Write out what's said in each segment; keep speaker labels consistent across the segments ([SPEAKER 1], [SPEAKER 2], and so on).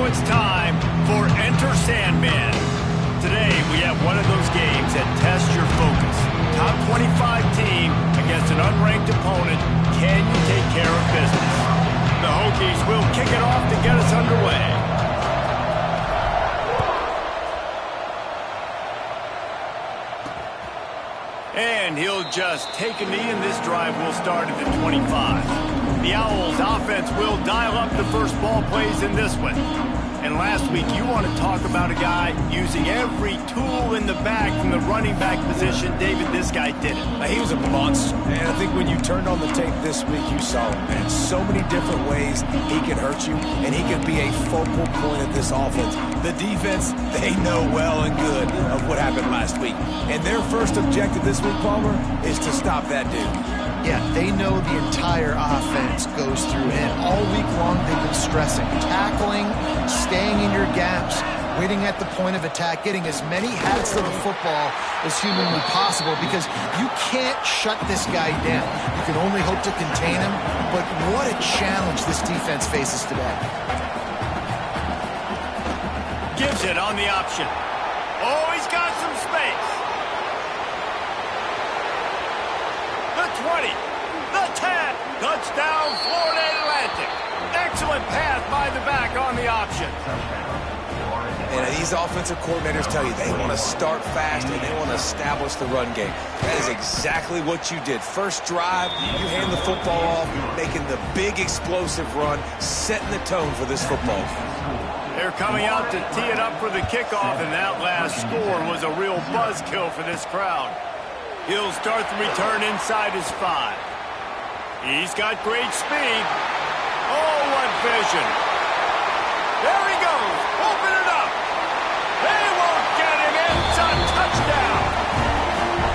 [SPEAKER 1] it's time for Enter Sandman. Today, we have one of those games that tests your focus. Top 25 team against an unranked opponent. Can you take care of business? The Hokies will kick it off to get us underway. And he'll just take a knee, and this drive will start at the 25. The Owls offense will dial up the first ball plays in this one. And last week, you want to talk about a guy using every tool in the bag from the running back position. David, this guy did it.
[SPEAKER 2] He was a monster. And I think when you turned on the tape this week, you saw him. And in so many different ways, he can hurt you, and he can be a focal point of this offense. The defense, they know well and good of what happened last week. And their first objective this week, Palmer, is to stop that dude.
[SPEAKER 3] Yeah, they know the entire offense goes through him. All week long, they've been stressing. Tackling, staying in your gaps, waiting at the point of attack, getting as many hats to the football as humanly possible, because you can't shut this guy down. You can only hope to contain him, but what a challenge this defense faces today.
[SPEAKER 1] Gives it on the option. Oh, he's got some space. The 20, the 10, touchdown, Florida Atlantic. Excellent pass by the back on the option.
[SPEAKER 2] And these offensive coordinators tell you they want to start fast and they want to establish the run game. That is exactly what you did. First drive, you hand the football off, making the big explosive run, setting the tone for this football.
[SPEAKER 1] They're coming out to tee it up for the kickoff, and that last score was a real buzzkill for this crowd. He'll start the return inside his 5. He's got great speed. Oh, what vision. There he goes. Open it up. They won't get him in. It's a touchdown.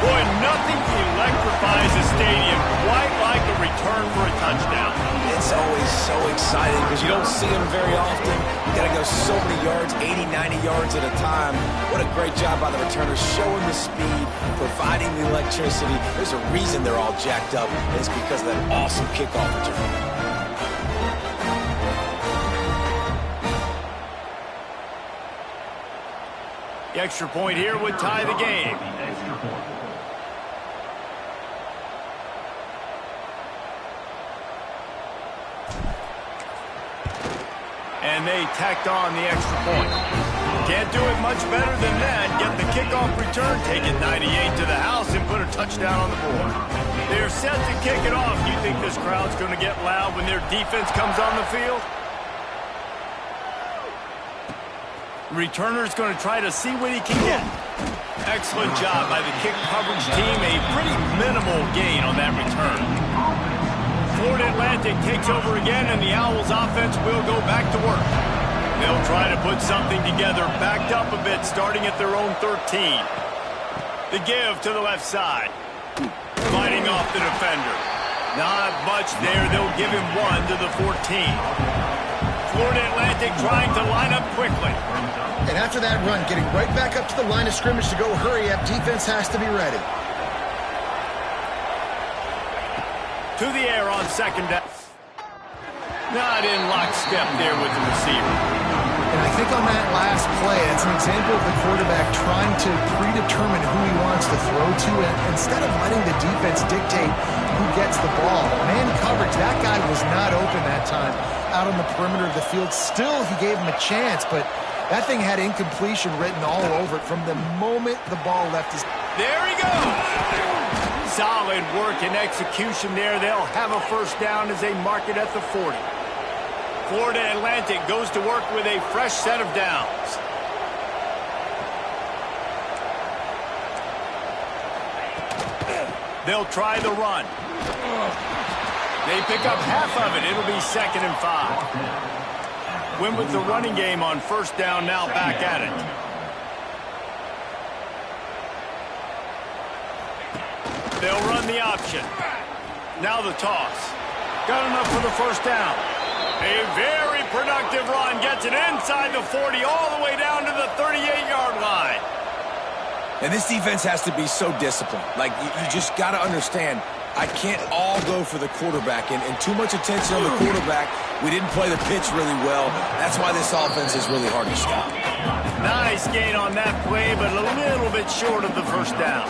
[SPEAKER 1] Boy, nothing electrifies a stadium quite like a return for a touchdown.
[SPEAKER 2] It's always so exciting because you don't see them very often. You got to go so many yards, 80, 90 yards at a time. What a great job by the returners, showing the speed, providing the electricity. There's a reason they're all jacked up, and it's because of that awesome kickoff return.
[SPEAKER 1] The extra point here would tie the game. And they tacked on the extra point. Can't do it much better than that. Get the kickoff return, take it 98 to the house, and put a touchdown on the board. They're set to kick it off. You think this crowd's going to get loud when their defense comes on the field? Returner's going to try to see what he can get. Excellent job by the kick coverage team. A pretty minimal gain on that return. Florida Atlantic takes over again, and the Owls offense will go back to work. They'll try to put something together, backed up a bit, starting at their own 13. The give to the left side. Fighting off the defender. Not much there. They'll give him 1 to the 14. Florida Atlantic trying to line up quickly.
[SPEAKER 3] And after that run, getting right back up to the line of scrimmage to go hurry up, defense has to be ready.
[SPEAKER 1] To the air on second down. Not in lockstep there with the receiver.
[SPEAKER 3] And I think on that last play, it's an example of the quarterback trying to predetermine who he wants to throw to, and instead of letting the defense dictate who gets the ball. Man coverage, that guy was not open that time out on the perimeter of the field. Still, he gave him a chance, but that thing had incompletion written all over it from the moment the ball left his...
[SPEAKER 1] There he goes! Solid work and execution there. They'll have a first down as they mark it at the 40. Florida Atlantic goes to work with a fresh set of downs. They'll try the run. They pick up half of it. It'll be 2nd and 5. Win with the running game on first down, now back at it. They'll run the option. Now the toss. Got enough for the first down. A very productive run. Gets it inside the 40 all the way down to the 38-yard line.
[SPEAKER 2] And this defense has to be so disciplined. Like, you just got to understand, I can't all go for the quarterback, and too much attention on the quarterback. We didn't play the pitch really well. That's why this offense is really hard to stop.
[SPEAKER 1] Nice gain on that play, but a little bit short of the first down.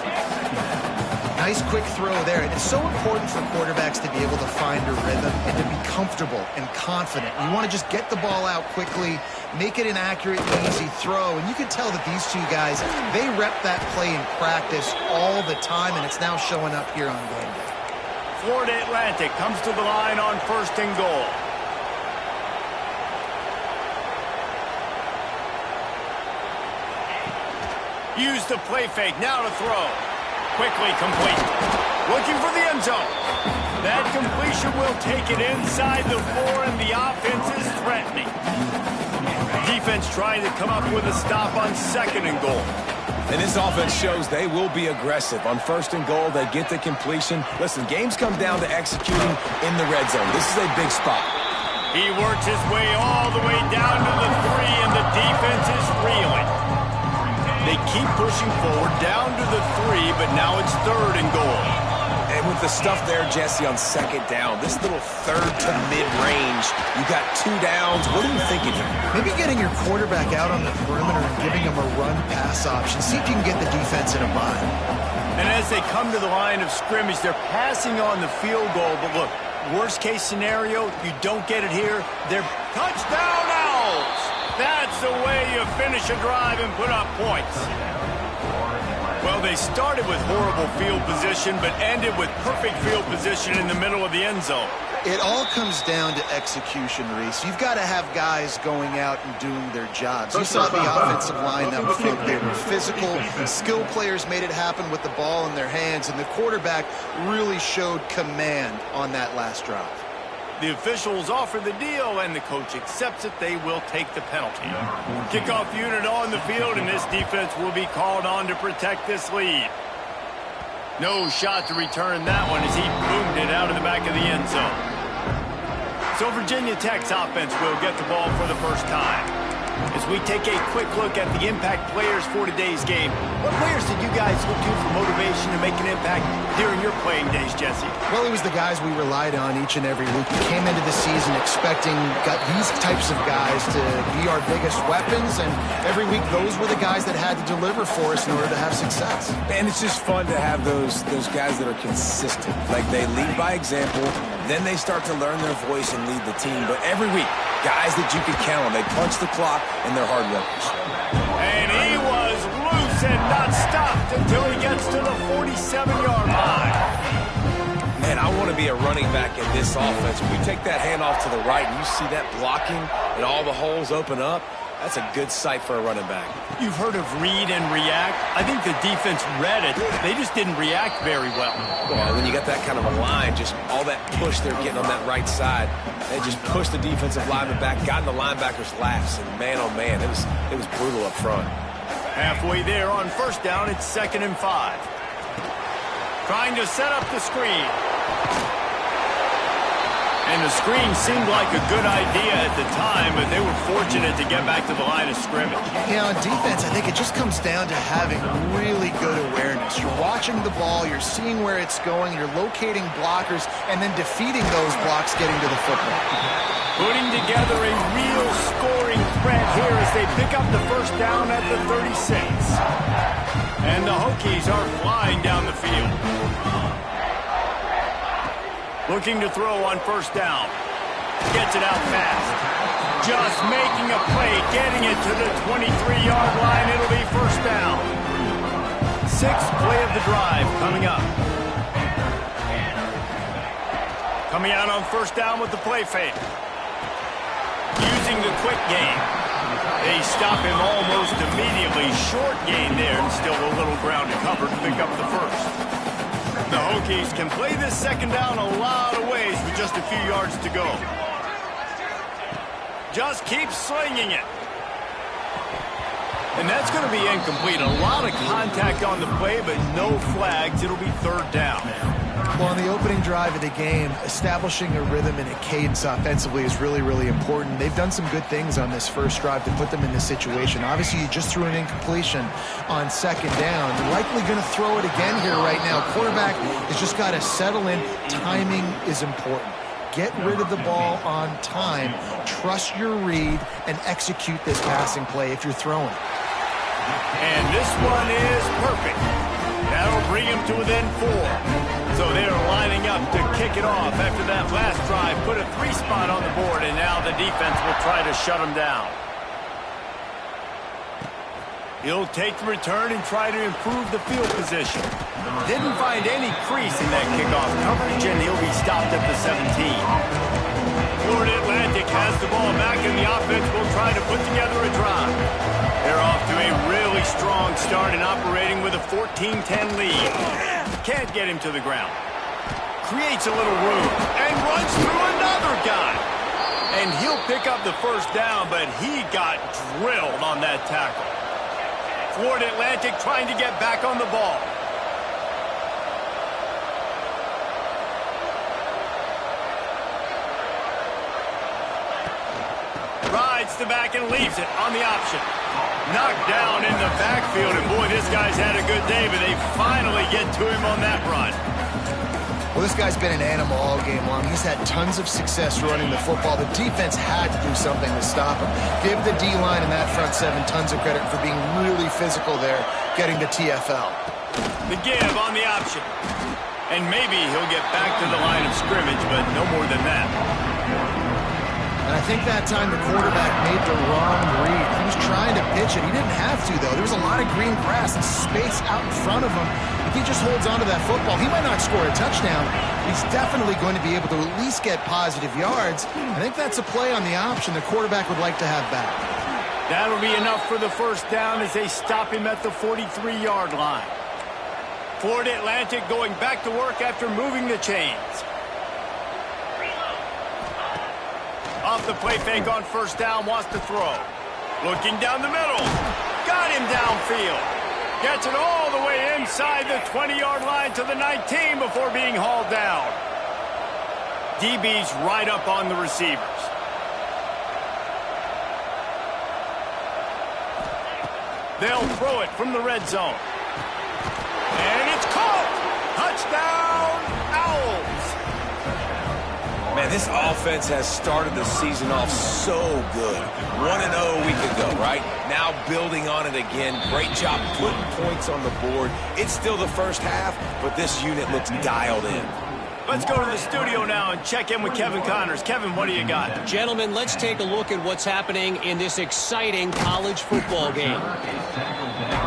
[SPEAKER 3] Nice quick throw there. And it's so important for quarterbacks to be able to find a rhythm and to be comfortable and confident. You want to just get the ball out quickly, make it an accurate, easy throw. And you can tell that these two guys, they rep that play in practice all the time, and it's now showing up here on game day.
[SPEAKER 1] Florida Atlantic comes to the line on 1st and goal. Use the play fake, now to throw. Quickly complete. Looking for the end zone. That completion will take it inside the 4, and the offense is threatening. Defense trying to come up with a stop on 2nd and goal.
[SPEAKER 2] And this offense shows they will be aggressive. On 1st and goal, they get the completion. Listen, games come down to executing in the red zone. This is a big spot.
[SPEAKER 1] He works his way all the way down to the 3, and the defense is reeling. They keep pushing forward down to the 3, but now it's 3rd and goal.
[SPEAKER 2] And with the stuff there, Jesse, on 2nd down, this little 3rd to mid-range, you got 2 downs. What are you thinking here?
[SPEAKER 3] Maybe getting your quarterback out on the perimeter and giving him a run-pass option. See if you can get the defense in a bind.
[SPEAKER 1] And as they come to the line of scrimmage, they're passing on the field goal. But look, worst-case scenario, you don't get it here. They're touchdown Owls! That's the way you finish a drive and put up points. Well, they started with horrible field position, but ended with perfect field position in the middle of the end zone.
[SPEAKER 3] It all comes down to execution, Reese. You've got to have guys going out and doing their jobs. You saw the offensive line up front. They were physical. Skill players made it happen with the ball in their hands, and the quarterback really showed command on that last drive.
[SPEAKER 1] The officials offer the deal, and the coach accepts it. They will take the penalty. Kickoff unit on the field, and this defense will be called on to protect this lead. No shot to return that one as he boomed it out of the back of the end zone. So Virginia Tech's offense will get the ball for the first time. As we take a quick look at the impact players for today's game, what players did you guys look to for motivation to make an impact during your playing days, Jesse?
[SPEAKER 3] Well, it was the guys we relied on each and every week. We came into the season expecting these types of guys to be our biggest weapons, and every week those were the guys that had to deliver for us in order to have success.
[SPEAKER 2] And it's just fun to have those guys that are consistent. Like, they lead by example, then they start to learn their voice and lead the team. But every week, guys that you can count on. They punch the clock, and they're hard work.
[SPEAKER 1] And he was loose and not stopped until he gets to the 47-yard line.
[SPEAKER 2] Man, I want to be a running back in this offense. When you take that handoff to the right and you see that blocking and all the holes open up, that's a good sight for a running back.
[SPEAKER 1] You've heard of read and react. I think the defense read it. They just didn't react very well.
[SPEAKER 2] Well, when you got that kind of a line, just all that push they're getting on that right side, they just pushed the defensive lineman back, got in the linebacker's laps, and man, oh man, it was brutal up front.
[SPEAKER 1] Halfway there on 1st down, it's 2nd and 5. Trying to set up the screen. And the screen seemed like a good idea at the time, but they were fortunate to get back to the line of scrimmage.
[SPEAKER 3] Yeah, on defense, I think it just comes down to having really good awareness. You're watching the ball, you're seeing where it's going, you're locating blockers, and then defeating those blocks getting to the football.
[SPEAKER 1] Putting together a real scoring threat here as they pick up the 1st down at the 36. And the Hokies are flying down the field. Looking to throw on 1st down. Gets it out fast. Just making a play, getting it to the 23-yard line. It'll be 1st down. 6th play of the drive coming up. Coming out on 1st down with the play fake. Using the quick game. They stop him almost immediately. Short gain there, and still a little ground to cover to pick up the 1st. The Hokies can play this 2nd down a lot of ways with just a few yards to go. Just keep slinging it. And that's going to be incomplete. A lot of contact on the play, but no flags. It'll be 3rd down.
[SPEAKER 3] Well, on the opening drive of the game, establishing a rhythm and a cadence offensively is really, really important. They've done some good things on this first drive to put them in this situation. Obviously, you just threw an incompletion on second down. They're likely going to throw it again here right now. Quarterback has just got to settle in. Timing is important. Get rid of the ball on time. Trust your read and execute this passing play if you're throwing.
[SPEAKER 1] And this one is perfect. That'll bring him to within 4. So they are lining up to kick it off after that last drive. Put a 3 spot on the board, and now the defense will try to shut him down. He'll take the return and try to improve the field position. Didn't find any crease in that kickoff coverage, and he'll be stopped at the 17. Florida Atlantic has the ball back, and the offense will try to put together a drive. They're off to a really strong start and operating with a 14-10 lead. Can't get him to the ground. Creates a little room and runs through another guy. And he'll pick up the first down, but he got drilled on that tackle. Florida Atlantic trying to get back on the ball. Rides the back and leaves it on the option. Knocked down in the backfield, and boy, this guy's had a good day, but they finally get to him on that run.
[SPEAKER 3] Well, this guy's been an animal all game long. He's had tons of success running the football. The defense had to do something to stop him. Give the D-line and that front 7 tons of credit for being really physical there, getting the TFL.
[SPEAKER 1] The give on the option. And maybe he'll get back to the line of scrimmage, but no more than that.
[SPEAKER 3] And I think that time the quarterback made the wrong read. He was trying to pitch it. He didn't have to, though. There was a lot of green grass and space out in front of him. If he just holds onto that football, he might not score a touchdown. He's definitely going to be able to at least get positive yards. I think that's a play on the option the quarterback would like to have back.
[SPEAKER 1] That'll be enough for the first down as they stop him at the 43-yard line. Florida Atlantic going back to work after moving the chains. Off the play fake on first down, wants to throw. Looking down the middle. Got him downfield. Gets it all the way inside the 20-yard line to the 19 before being hauled down. DB's right up on the receivers. They'll throw it from the red zone. And it's caught! Touchdown, Owls!
[SPEAKER 2] Man, this offense has started the season off so good. 1-0 a week ago, right? Now building on it again. Great job putting points on the board. It's still the first half, but this unit looks dialed in.
[SPEAKER 1] Let's go to the studio now and check in with Kevin Connors. Kevin, what do you got?
[SPEAKER 4] Gentlemen, let's take a look at what's happening in this exciting college football game.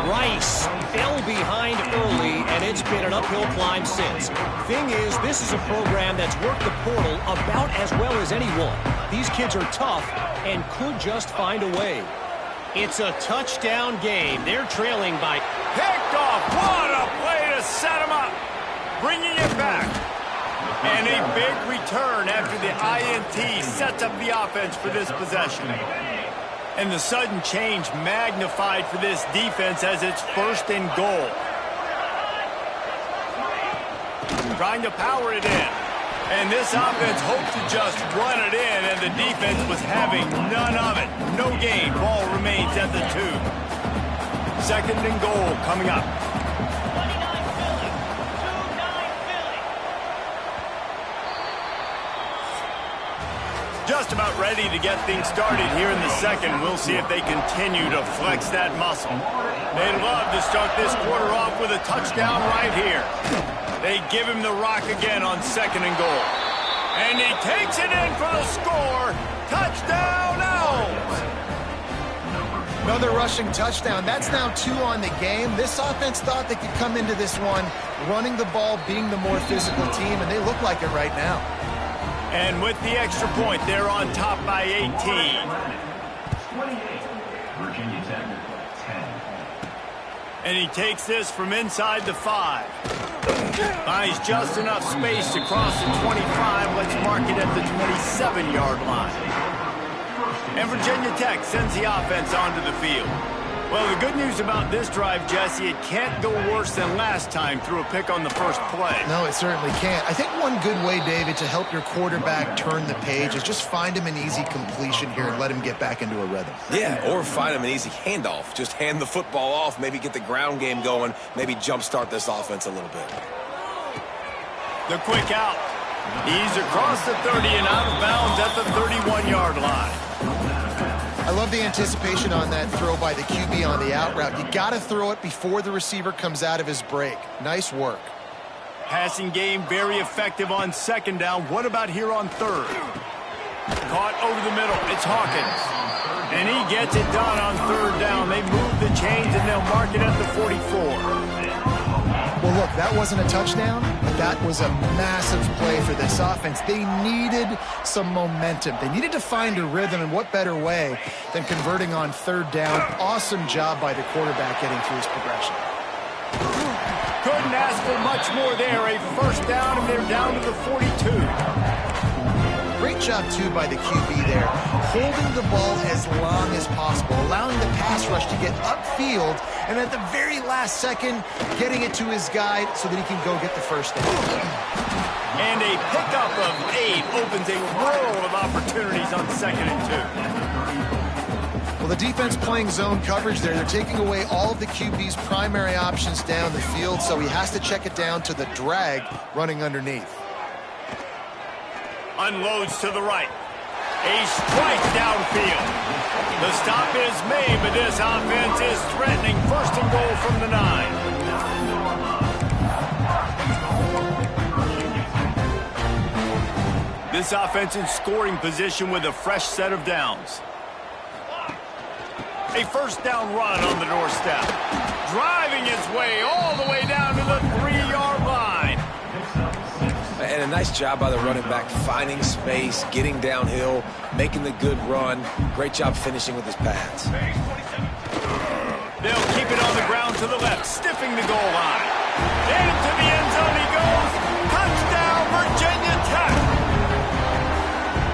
[SPEAKER 4] Rice fell behind early, and it's been an uphill climb since. Thing is, this is a program that's worked the portal about as well as anyone. These kids are tough and could just find a way. It's a touchdown game. They're trailing by...
[SPEAKER 1] Picked off. What a play to set him up. Bringing it back. And a big return after the INT sets up the offense for this possession. And the sudden change magnified for this defense as it's 1st and goal. Trying to power it in. And this offense hoped to just run it in, and the defense was having none of it. No gain. Ball remains at the 2. 2nd and goal coming up. Just about ready to get things started here in the second. We'll see if they continue to flex that muscle. They'd love to start this quarter off with a touchdown right here. They give him the rock again on 2nd and goal. And he takes it in for the score. Touchdown, Owls!
[SPEAKER 3] Another rushing touchdown. That's now 2 on the game. This offense thought they could come into this one running the ball, being the more physical team, and they look like it right now.
[SPEAKER 1] And with the extra point, they're on top by 18. And he takes this from inside the 5. Buys just enough space to cross the 25. Let's mark it at the 27-yard line. And Virginia Tech sends the offense onto the field. Well, the good news about this drive, Jesse, it can't go worse than last time through a pick on the first play.
[SPEAKER 3] No, it certainly can't. I think one good way, David, to help your quarterback turn the page is just find him an easy completion here and let him get back into a rhythm.
[SPEAKER 2] Yeah, or find him an easy handoff. Just hand the football off, maybe get the ground game going, maybe jumpstart this offense a little bit.
[SPEAKER 1] The quick out. He's across the 30 and out of bounds at the 31-yard line.
[SPEAKER 3] I love the anticipation on that throw by the QB on the out route. You got to throw it before the receiver comes out of his break. Nice work.
[SPEAKER 1] Passing game very effective on second down. What about here on third? Caught over the middle. It's Hawkins. And he gets it done on third down. They move the chains and they'll mark it at the 44.
[SPEAKER 3] Well, look, that wasn't a touchdown, but that was a massive play for this offense. They needed some momentum. They needed to find a rhythm, and what better way than converting on third down. Awesome job by the quarterback getting through his progression.
[SPEAKER 1] Couldn't ask for much more there. A first down, and they're down to the 42.
[SPEAKER 3] Great job, too, by the QB there, holding the ball as long as possible, allowing the pass rush to get upfield, and at the very last second, getting it to his guy so that he can go get the first down.
[SPEAKER 1] And a pickup of 8 opens a world of opportunities on 2nd and 2.
[SPEAKER 3] Well, the defense playing zone coverage there. They're taking away all of the QB's primary options down the field, so he has to check it down to the drag running underneath.
[SPEAKER 1] Unloads to the right. A strike downfield. The stop is made, but this offense is threatening first and goal from the 9. This offense in scoring position with a fresh set of downs. A first down run on the doorstep. Driving his way all the way down to the 3-yard line.
[SPEAKER 2] And a nice job by the running back, finding space, getting downhill, making the good run. Great job finishing with his pads.
[SPEAKER 1] They'll keep it on the ground to the left, stiffing the goal line. Into the end zone he goes. Touchdown, Virginia Tech.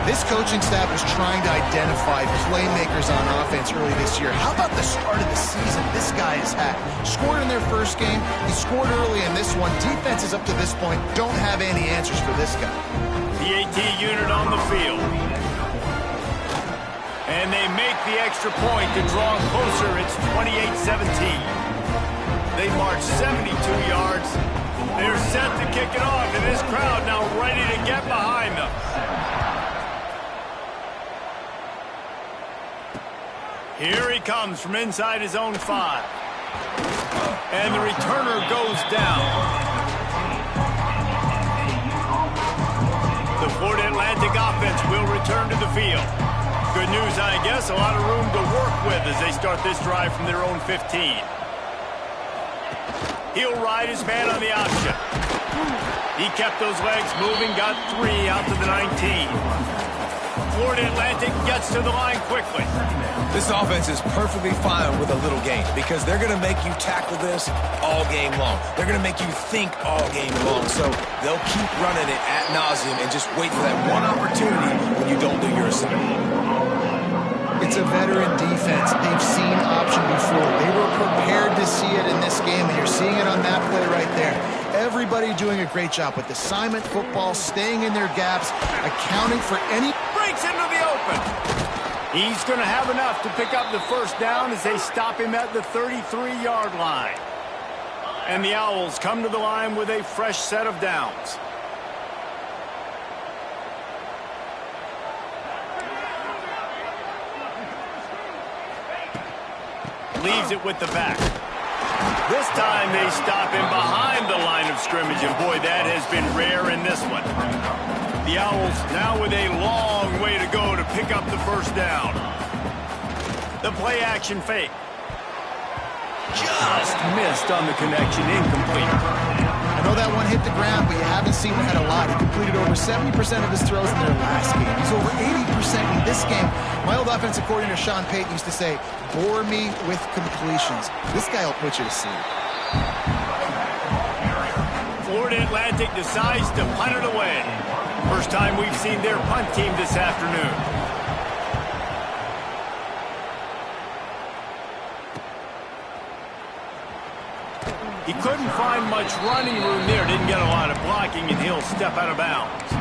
[SPEAKER 3] This coaching staff was trying to identify playmakers on offense early this year. How about the start of the season this guy has had? Scored in their first game. He scored early in this one. Defenses up to this point don't have any answers for this guy.
[SPEAKER 1] The AT unit on the field. And they make the extra point to draw closer. It's 28-17. They march 72 yards. They're set to kick it off, and this crowd now ready to get behind them. Here he comes from inside his own 5. And the returner goes down. The Florida Atlantic offense will return to the field. Good news, I guess, a lot of room to work with as they start this drive from their own 15. He'll ride his man on the option. He kept those legs moving, got 3 out to the 19. Florida Atlantic gets to the line quickly.
[SPEAKER 2] This offense is perfectly fine with a little game because they're going to make you tackle this all game long. They're going to make you think all game long. So they'll keep running it ad nauseum and just wait for that one opportunity when you don't do your assignment.
[SPEAKER 3] It's a veteran defense. They've seen option before. They were prepared to see it in this game, and you're seeing it on that play right there. Everybody doing a great job with assignment football, staying in their gaps, accounting for any...
[SPEAKER 1] Breaks into the open. He's going to have enough to pick up the first down as they stop him at the 33-yard line. And the Owls come to the line with a fresh set of downs. Leaves it with the back. This time they stop him behind the line of scrimmage, and boy, that has been rare in this one. The Owls now with a long way to go to pick up the first down. The play action fake. Just missed on the connection, incomplete.
[SPEAKER 3] I know that one hit the ground, but you haven't seen that a lot. He completed over 70% of his throws in their last game. He's over 80% in this game. My old offensive coordinator, Sean Payton, used to say, bore me with completions. This guy will put you to sleep.
[SPEAKER 1] Florida Atlantic decides to punt it away. First time we've seen their punt team this afternoon. He couldn't find much running room there. Didn't get a lot of blocking, and he'll step out of bounds.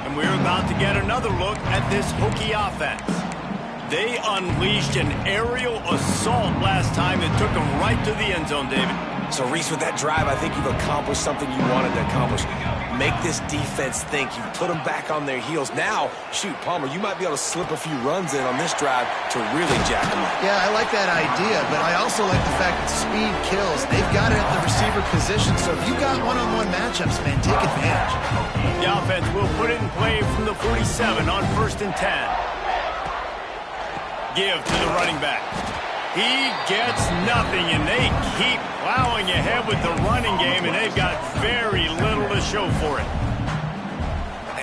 [SPEAKER 1] And we're about to get another look at this Hokie offense. They unleashed an aerial assault last time that took them right to the end zone, David.
[SPEAKER 2] So, Reese, with that drive, I think you've accomplished something you wanted to accomplish. Make this defense think. You put them back on their heels. Now, shoot, Palmer, you might be able to slip a few runs in on this drive to really jack them up.
[SPEAKER 3] Yeah, I like that idea, but I also like the fact that speed kills. They've got it at the receiver position, so if you got one-on-one matchups, man, take advantage.
[SPEAKER 1] The offense will put it in play from the 47 on 1st and 10. Give to the running back. He gets nothing, and they keep plowing ahead with the running game, and they've got very little to show for it.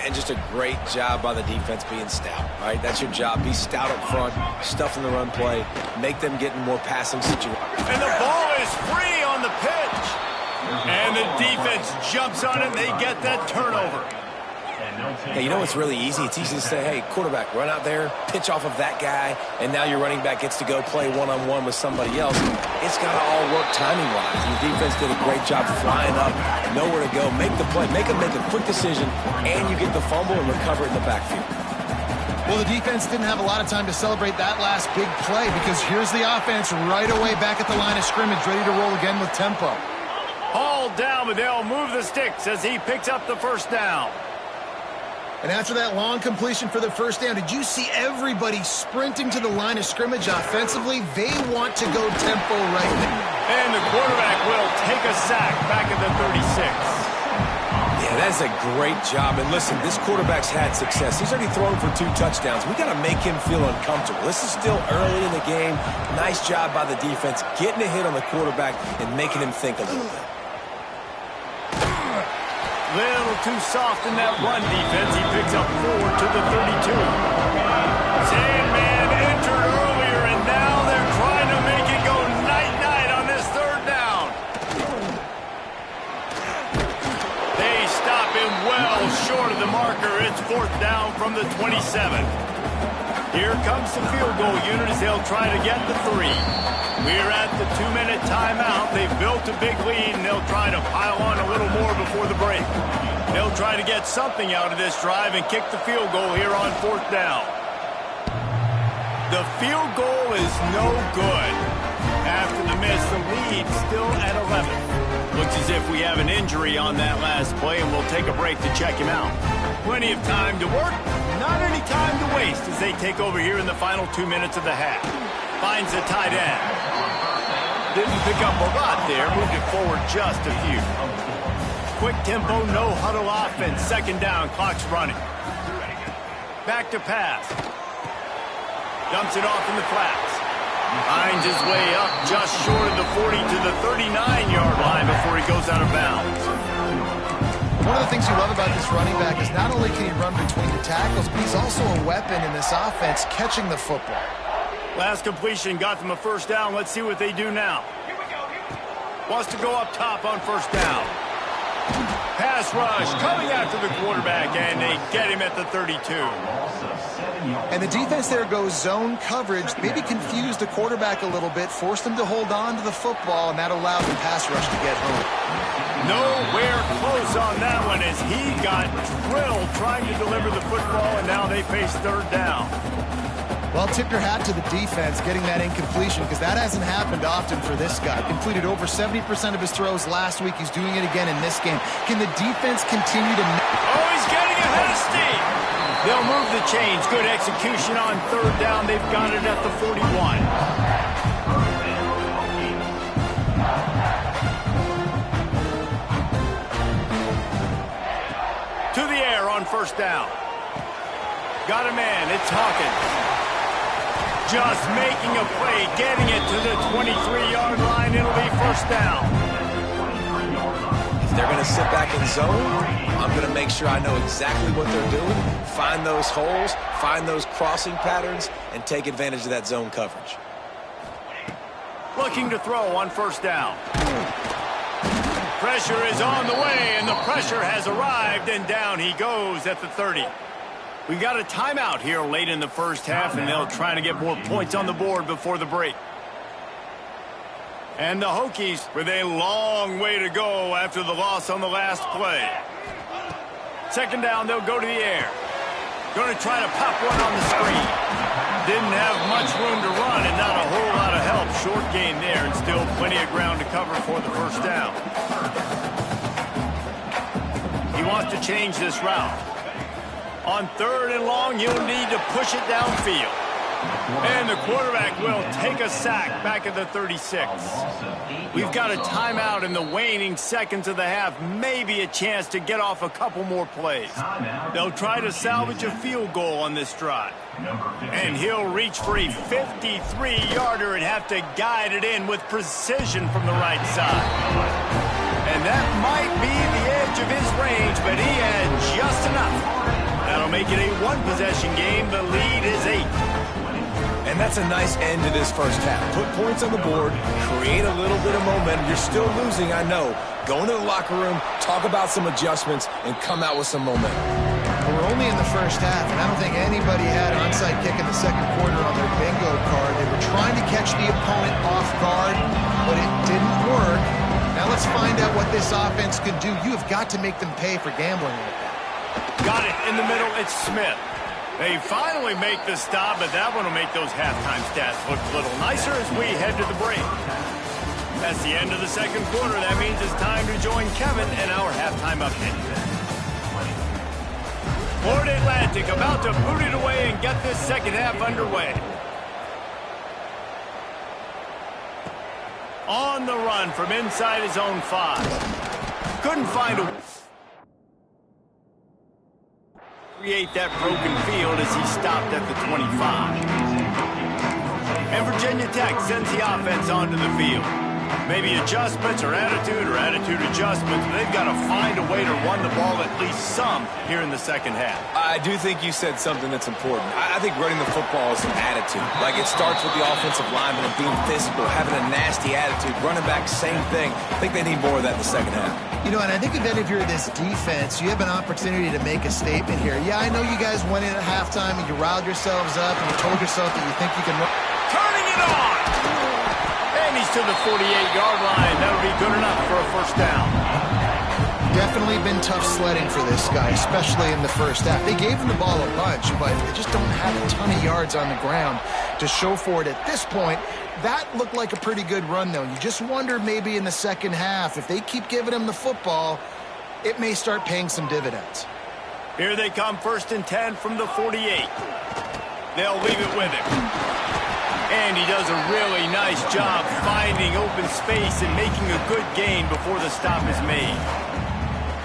[SPEAKER 2] And just a great job by the defense being stout, right? That's your job. Be stout up front, stuff in the run play, make them get in more passing situations.
[SPEAKER 1] And the ball is free on the pitch. And the defense jumps on it, and they get that turnover.
[SPEAKER 2] Hey, you know what's really easy? It's easy to say, hey, quarterback, run out there, pitch off of that guy, and now your running back gets to go play one-on-one with somebody else. It's got to all work timing-wise. Your defense did a great job flying up, nowhere to go, make the play, make them make a quick decision, and you get the fumble and recover it in the backfield.
[SPEAKER 3] Well, the defense didn't have a lot of time to celebrate that last big play because here's the offense right away back at the line of scrimmage, ready to roll again with tempo.
[SPEAKER 1] Hauled down, but they'll move the sticks as he picks up the first down.
[SPEAKER 3] And after that long completion for the first down, did you see everybody sprinting to the line of scrimmage offensively? They want to go tempo right now.
[SPEAKER 1] And the quarterback will take a sack back at the 36.
[SPEAKER 2] Yeah, that's a great job. And listen, this quarterback's had success. He's already thrown for 2 touchdowns. We got to make him feel uncomfortable. This is still early in the game. Nice job by the defense, getting a hit on the quarterback and making him think a little bit.
[SPEAKER 1] Little too soft in that run defense. He picks up 4 to the 32. Sandman entered earlier, and now they're trying to make it go night-night on this 3rd down. They stop him well short of the marker. It's 4th down from the 27. Here comes the field goal unit as they'll try to get the 3. We're at the 2-minute timeout. They've built a big lead, and they'll try to pile on a little more before the break. They'll try to get something out of this drive and kick the field goal here on 4th down. The field goal is no good. After the miss, the lead still at 11. Looks as if we have an injury on that last play, and we'll take a break to check him out. Plenty of time to work, not any time to waste as they take over here in the final 2 minutes of the half. Finds the tight end. Didn't pick up a lot there, moved it forward just a few. Quick tempo, no huddle offense. 2nd down, clock's running. Back to pass. Dumps it off in the flats. Finds his way up just short of the 40 to the 39-yard line before he goes out of bounds.
[SPEAKER 3] One of the things you love about this running back is not only can he run between the tackles, but he's also a weapon in this offense catching the football.
[SPEAKER 1] Last completion got them a 1st down. Let's see what they do now. Wants to go up top on 1st down. Pass rush coming after the quarterback, and they get him at the 32.
[SPEAKER 3] And the defense there goes zone coverage, maybe confused the quarterback a little bit, forced him to hold on to the football, and that allowed the pass rush to get home.
[SPEAKER 1] Nowhere close on that one as he got drilled trying to deliver the football, and now they face 3rd down.
[SPEAKER 3] Well, tip your hat to the defense getting that incompletion because that hasn't happened often for this guy. Completed over 70% of his throws last week. He's doing it again in this game. Can the defense continue to...
[SPEAKER 1] Oh, he's getting ahead of steam. They'll move the chains. Good execution on 3rd down. They've got it at the 41. To the air on 1st down. Got a man. It's Hawkins. Just making a play, getting it to the 23-yard line. It'll be 1st down.
[SPEAKER 2] If they're going to sit back in zone, I'm going to make sure I know exactly what they're doing, find those holes, find those crossing patterns, and take advantage of that zone coverage.
[SPEAKER 1] Looking to throw on 1st down. Pressure is on the way, and the pressure has arrived, and down he goes at the 30. We got a timeout here late in the 1st half, and they'll try to get more points on the board before the break. And the Hokies with a long way to go after the loss on the last play. Second down, they'll go to the air. Going to try to pop one on the screen. Didn't have much room to run and not a whole lot of help. Short gain there and still plenty of ground to cover for the first down. He wants to change this route. On third and long, you'll need to push it downfield. And the quarterback will take a sack back at the 36. We've got a timeout in the waning seconds of the half. Maybe a chance to get off a couple more plays. They'll try to salvage a field goal on this drive. And he'll reach for a 53-yarder and have to guide it in with precision from the right side. And that might be the edge of his range, but he had just enough. That'll make it a one-possession game. The lead is 8.
[SPEAKER 2] And that's a nice end to this first half. Put points on the board, create a little bit of momentum. You're still losing, I know. Go into the locker room, talk about some adjustments, and come out with some momentum.
[SPEAKER 3] We're only in the first half, and I don't think anybody had onside kick in the second quarter on their bingo card. They were trying to catch the opponent off guard, but it didn't work. Now let's find out what this offense can do. You have got to make them pay for gambling like that.
[SPEAKER 1] Got it in the middle. It's Smith. They finally make the stop, but that one will make those halftime stats look a little nicer as we head to the break. That's the end of the second quarter. That means it's time to join Kevin in our halftime update. Florida Atlantic about to boot it away and get this second half underway. On the run from inside his own 5. Couldn't find a... create that broken field as he stopped at the 25. And Virginia Tech sends the offense onto the field. Maybe adjustments or attitude adjustments. They've got to find a way to run the ball at least some here in the second half.
[SPEAKER 2] I do think you said something that's important. I think running the football is an attitude. Like, it starts with the offensive lineman and being physical, having a nasty attitude. Running back, same thing. I think they need more of that in the second half.
[SPEAKER 3] You know, and I think if you're this defense, you have an opportunity to make a statement here. Yeah, I know you guys went in at halftime and you riled yourselves up and you told yourself that you think you can run.
[SPEAKER 1] Turning it on! And he's to the 48-yard line. That'll be good enough for a first down.
[SPEAKER 3] Definitely been tough sledding for this guy, especially in the first half. They gave him the ball a bunch, but they just don't have a ton of yards on the ground to show for it at this point. That looked like a pretty good run, though. You just wonder maybe in the second half, if they keep giving him the football, it may start paying some dividends.
[SPEAKER 1] Here they come, 1st and 10 from the 48. They'll leave it with him. And he does a really nice job finding open space and making a good gain before the stop is made.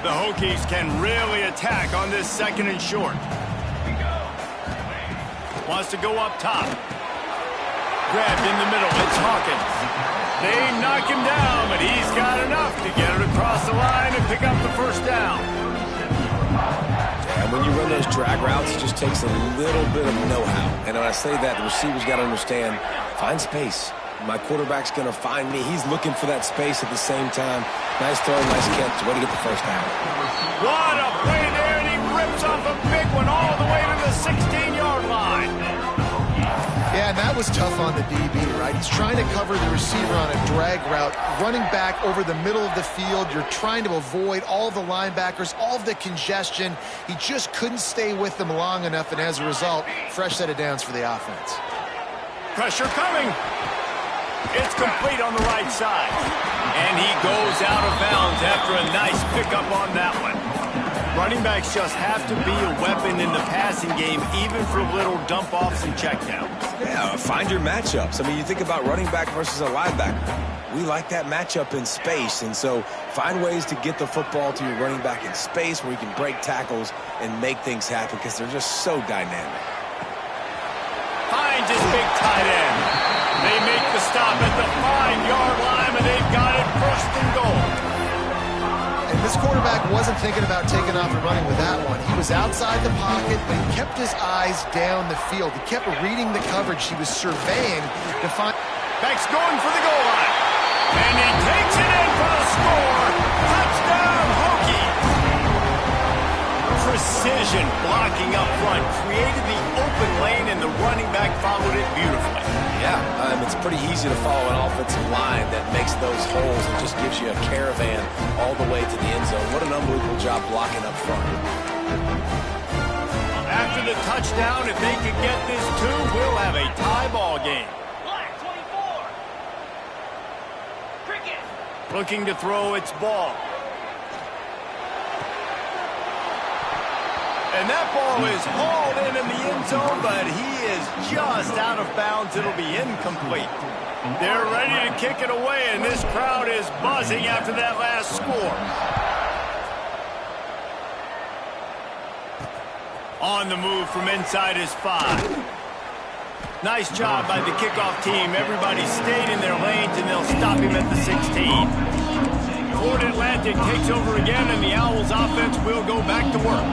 [SPEAKER 1] The Hokies can really attack on this 2nd and short. Wants to go up top. Grabbed in the middle. It's Hawkins. They knock him down, but he's got enough to get it across the line and pick up the first down.
[SPEAKER 2] And when you run those drag routes, it just takes a little bit of know-how. And when I say that, the receiver's got to understand, find space. My quarterback's going to find me. He's looking for that space at the same time. Nice throw, nice catch. Way to get the first down.
[SPEAKER 1] What a play there, and he rips off a big one all the way to the 16-yard line.
[SPEAKER 3] Yeah, and that was tough on the DB, right? He's trying to cover the receiver on a drag route, running back over the middle of the field. You're trying to avoid all the linebackers, all of the congestion. He just couldn't stay with them long enough, and as a result, fresh set of downs for the offense.
[SPEAKER 1] Pressure coming. It's complete on the right side. And he goes out of bounds after a nice pickup on that one. Running backs just have to be a weapon in the passing game, even for little dump-offs and checkdowns.
[SPEAKER 2] Yeah, find your matchups. I mean, you think about running back versus a linebacker. We like that matchup in space, and so find ways to get the football to your running back in space where you can break tackles and make things happen because they're just so dynamic.
[SPEAKER 1] Finds his big tight end. They make the stop at the 5-yard line, and they've got it 1st and goal.
[SPEAKER 3] And this quarterback wasn't thinking about taking off and running with that one. He was outside the pocket, but he kept his eyes down the field. He kept reading the coverage. He was surveying to find...
[SPEAKER 1] Back's going for the goal line. And he takes it in for the score. Touchdown, Hokies. Precision blocking up front created the open lane, and the running back followed it beautifully.
[SPEAKER 2] Yeah, it's pretty easy to follow an offensive line that makes those holes and just gives you a caravan all the way to the end zone. What an unbelievable job blocking up front.
[SPEAKER 1] After the touchdown, if they can get this too, we'll have a tie ball game. Looking to throw its ball. And that ball is hauled in the end zone, but he is just out of bounds. It'll be incomplete. They're ready to kick it away, and this crowd is buzzing after that last score. On the move from inside his 5. Nice job by the kickoff team. Everybody stayed in their lanes, and they'll stop him at the 16. Florida Atlantic takes over again, and the Owls offense will go back to work.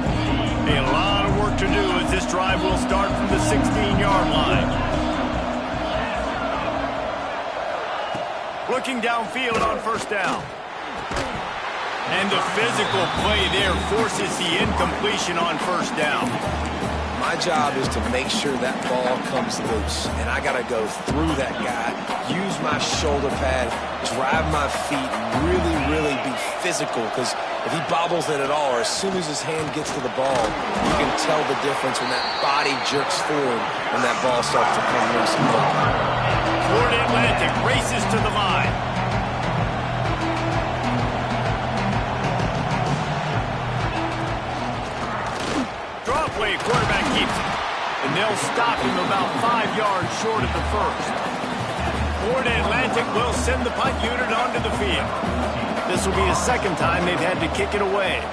[SPEAKER 1] A lot of work to do as this drive will start from the 16-yard line. Looking downfield on first down. And the physical play there forces the incompletion on first down.
[SPEAKER 2] My job is to make sure that ball comes loose, and I got to go through that guy, use my shoulder pad, drive my feet, and really be physical, because if he bobbles it at all, or as soon as his hand gets to the ball, you can tell the difference when that body jerks forward when that ball starts to come loose.
[SPEAKER 1] Florida Atlantic races to the line. Drop way, quarterback keeps it. And they'll stop him about 5 yards short of the first. Florida Atlantic will send the punt unit onto the field. This will be the second time they've had to kick it away.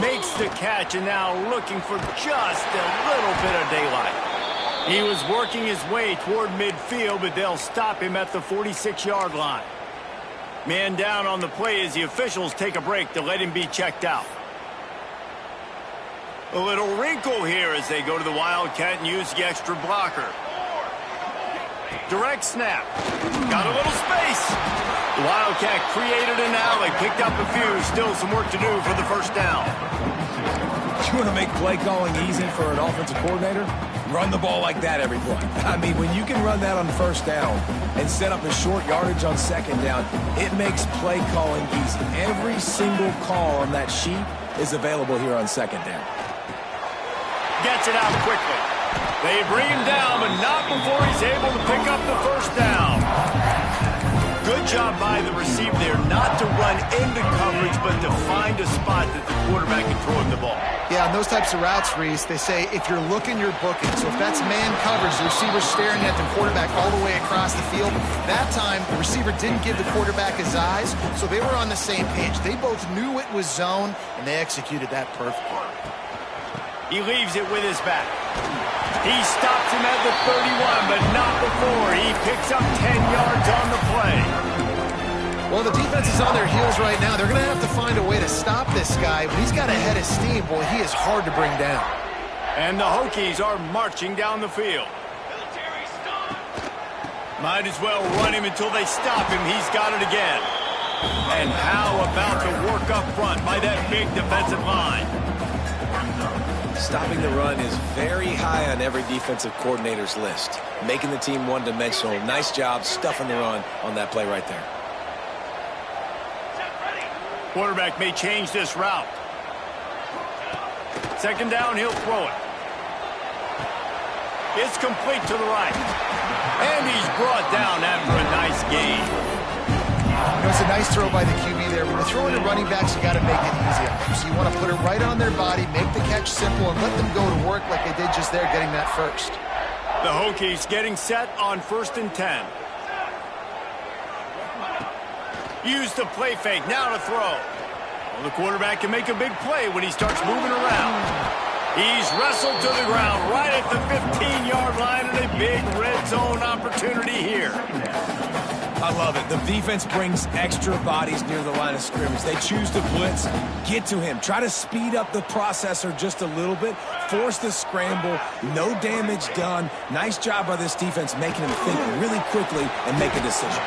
[SPEAKER 1] Makes the catch and now looking for just a little bit of daylight. He was working his way toward midfield, but they'll stop him at the 46-yard line. Man down on the play as the officials take a break to let him be checked out. A little wrinkle here as they go to the Wildcat and use the extra blocker. Direct snap. Got a little space. The Wildcat created an alley, picked up a few. Still some work to do for the first down.
[SPEAKER 2] You want to make play calling easy for an offensive coordinator? Run the ball like that every play. I mean, when you can run that on first down and set up a short yardage on second down, it makes play calling easy. Every single call on that sheet is available here on second down.
[SPEAKER 1] Gets it out quickly. They bring him down, but not before he's able to pick up the first down. Good job by the receiver there, not to run into coverage, but to find a spot that the quarterback can throw the ball.
[SPEAKER 3] Yeah, on those types of routes, Reese, they say if you're looking, you're booking. So if that's man coverage, the receiver's staring at the quarterback all the way across the field. That time, the receiver didn't give the quarterback his eyes, so they were on the same page. They both knew it was zone, and they executed that perfectly.
[SPEAKER 1] He leaves it with his back. He stops him at the 31, but not before. He picks up 10 yards on the play.
[SPEAKER 3] Well, the defense is on their heels right now. They're going to have to find a way to stop this guy. But he's got a head of steam. Boy, he is hard to bring down.
[SPEAKER 1] And the Hokies are marching down the field. Might as well run him until they stop him. He's got it again. And how about the work up front by that big defensive line?
[SPEAKER 2] Stopping the run is very high on every defensive coordinator's list. Making the team one-dimensional. Nice job stuffing the run on that play right there.
[SPEAKER 1] Quarterback may change this route. Second down, he'll throw it. It's complete to the right. And he's brought down after a nice gain.
[SPEAKER 3] You know, it's a nice throw by the QB there. When you're throwing to running backs, you got to make it easy on them. So you want to put it right on their body, make the catch simple, and let them go to work like they did just there, getting that first.
[SPEAKER 1] The Hokies getting set on 1st and 10. Use the play fake, now to throw. Well, the quarterback can make a big play when he starts moving around. He's wrestled to the ground right at the 15-yard line, and a big red zone opportunity here.
[SPEAKER 2] I love it. The defense brings extra bodies near the line of scrimmage. They choose to blitz, get to him, try to speed up the processor just a little bit, force the scramble, no damage done. Nice job by this defense making him think really quickly and make a decision.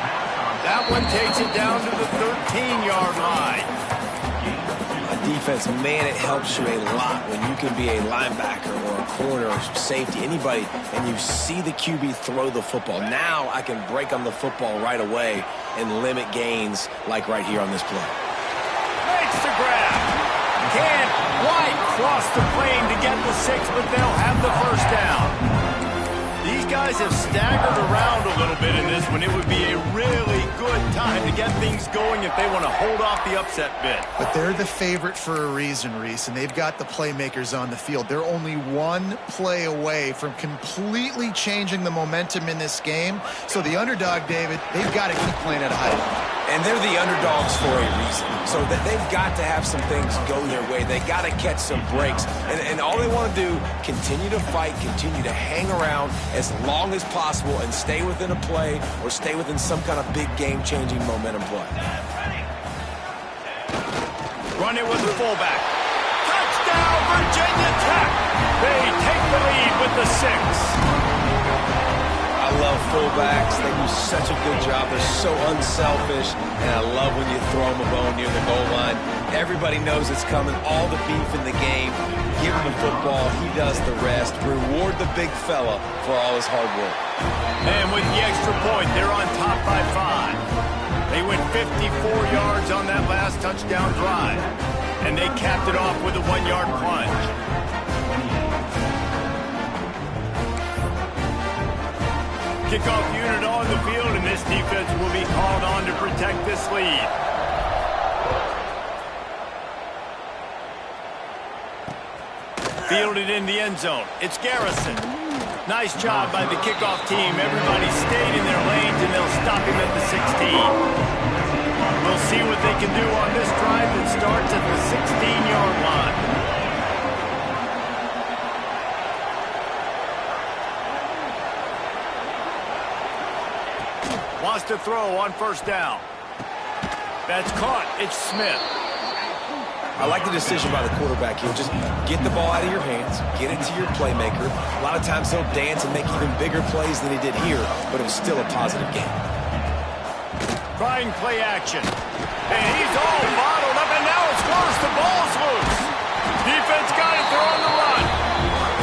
[SPEAKER 1] That one takes it down to the 13-yard line.
[SPEAKER 2] A defense, man, it helps you a lot when you can be a linebacker or a corner or safety, anybody, and you see the QB throw the football. Now I can break on the football right away and limit gains like right here on this play.
[SPEAKER 1] Makes the grab. Can't quite cross the plane to get the 6, but they'll have the first down. These guys have staggered around a little bit in this one. It would be a really good time to get things going if they want to hold off the upset bid.
[SPEAKER 3] But they're the favorite for a reason, Reese, and they've got the playmakers on the field. They're only one play away from completely changing the momentum in this game. So the underdog, David, they've got to keep playing at a high level.
[SPEAKER 2] And they're the underdogs for a reason. So that they've got to have some things go their way. They got to catch some breaks. And all they want to do, continue to fight, continue to hang around as long as possible and stay within a play or stay within some kind of big game-changing momentum play.
[SPEAKER 1] Run it with the fullback. Touchdown, Virginia Tech. They take the lead with the 6.
[SPEAKER 2] I love fullbacks. They do such a good job. They're so unselfish, and I love when you throw them a bone near the goal line. Everybody knows it's coming. All the beef in the game. Give him the football. He does the rest. Reward the big fella for all his hard work.
[SPEAKER 1] And with the extra point, they're on top by 5. They went 54 yards on that last touchdown drive, and they capped it off with a 1-yard plunge. Kickoff unit on the field, and this defense will be called on to protect this lead. Fielded in the end zone. It's Garrison. Nice job by the kickoff team. Everybody stayed in their lanes, and they'll stop him at the 16. We'll see what they can do on this drive that starts at the 16-yard line. Wants to throw on first down. That's caught. It's Smith.
[SPEAKER 2] I like the decision by the quarterback here. Just get the ball out of your hands, get it to your playmaker. A lot of times he'll dance and make even bigger plays than he did here, but it was still a positive game.
[SPEAKER 1] Trying play action. And he's all bottled up, and now it's worse. The ball's loose. Defense got it. They're on the run.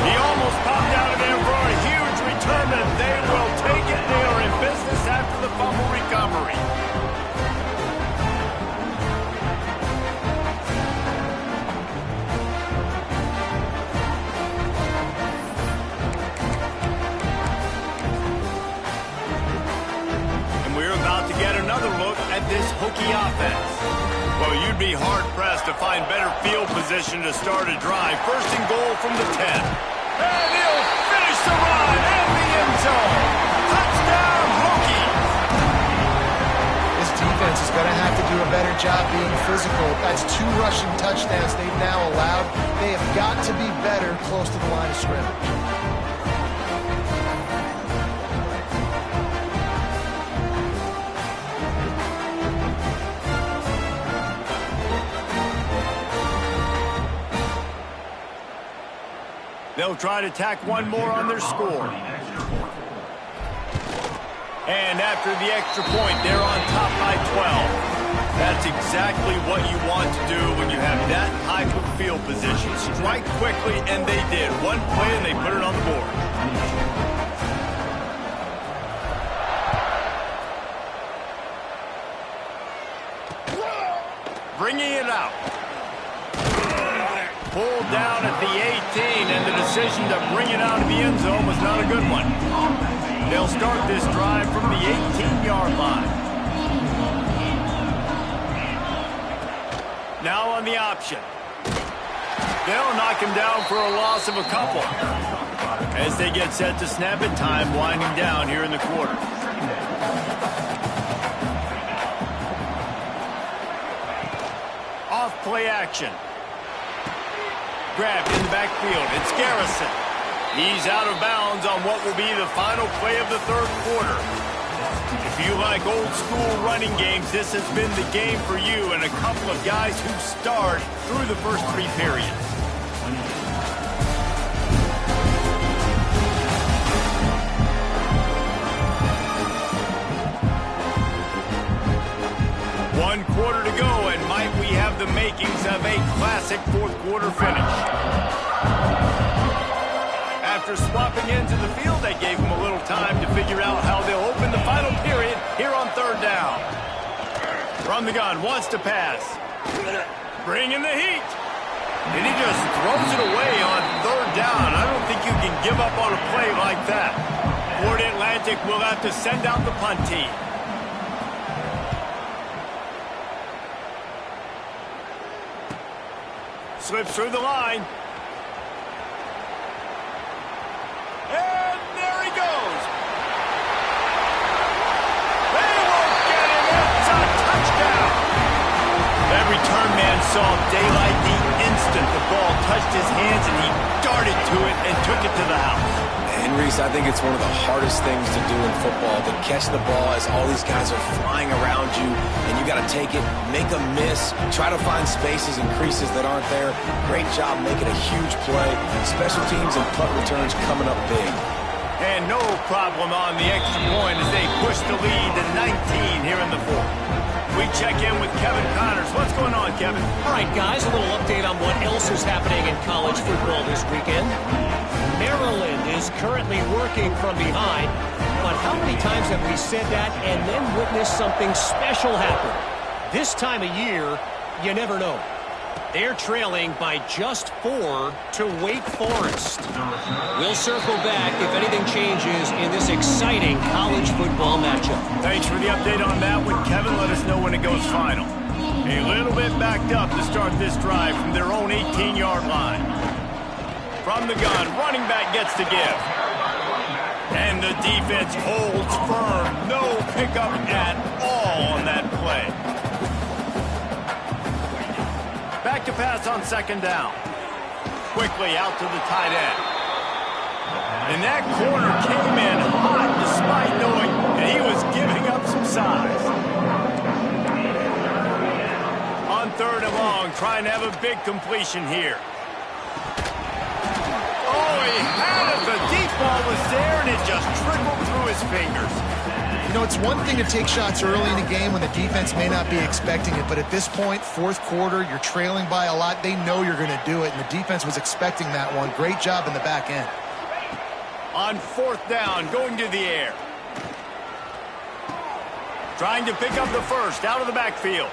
[SPEAKER 1] He almost popped out of there for a huge return, and they will take it. They are in business after the fumble recovery. And we're about to get another look at this hooky offense. Well, you'd be hard-pressed to find better field position to start a drive. First and goal from the 10. And he'll finish the run in the end zone. Touchdown, Hokies!
[SPEAKER 3] This defense is going to have to do a better job being physical. That's 2 rushing touchdowns they've now allowed. They have got to be better close to the line of scrimmage.
[SPEAKER 1] They'll try to tack one more on their score. And after the extra point, they're on top by 12. That's exactly what you want to do when you have that type of field position. Strike quickly, and they did. One play, and they put it on the board. Bringing it out. Pulled down at the 18, and the decision to bring it out of the end zone was not a good one. They'll start this drive from the 18-yard line. Now on the option. They'll knock him down for a loss of a couple. As they get set to snap it, time winding down here in the quarter. Off play action. Grabbed in the backfield. It's Garrison. He's out of bounds on what will be the final play of the third quarter. If you like old school running games, this has been the game for you and a couple of guys who starred through the first 3 periods. One quarter to go, and might we have the makings of a classic classic fourth-quarter finish. After swapping into the field, they gave him a little time to figure out how they'll open the final period here on third down. From the gun, wants to pass. Bringing the heat. And he just throws it away on third down. I don't think you can give up on a play like that. Florida Atlantic will have to send out the punt team. Slips through the line. And there he goes. They won't get him. It's a touchdown. That return man saw daylight the instant the ball touched his hands, and he darted to it and took it to the house.
[SPEAKER 2] And Reese, I think it's one of the hardest things to do in football, to catch the ball as all these guys are flying around you, and you got to take it, make a miss, try to find spaces and creases that aren't there. Great job making a huge play. Special teams and punt returns coming up big.
[SPEAKER 1] And no problem on the extra point as they push the lead to 19 here in the fourth. We check in with Kevin Connors. What's going on, Kevin?
[SPEAKER 4] All right, guys, a little update on what else is happening in college football this weekend. Maryland is currently working from behind, but how many times have we said that and then witnessed something special happen? This time of year, you never know. They're trailing by just 4 to Wake Forest. We'll circle back if anything changes in this exciting college football matchup.
[SPEAKER 1] Thanks for the update on that one, Kevin. Let us know when it goes final. A little bit backed up to start this drive from their own 18-yard line. From the gun, running back gets to give. And the defense holds firm. No pickup at all on that play. Back to pass on second down. Quickly out to the tight end. And that corner came in hot despite knowing that he was giving up some size. On third and long, trying to have a big completion here. Oh, he had it. The deep ball was there, and it just trickled through his fingers.
[SPEAKER 3] You know, it's one thing to take shots early in the game when the defense may not be expecting it, but at this point, fourth quarter, you're trailing by a lot. They know you're going to do it, and the defense was expecting that one. Great job in the back end.
[SPEAKER 1] On fourth down, going to the air. Trying to pick up the first out of the backfield.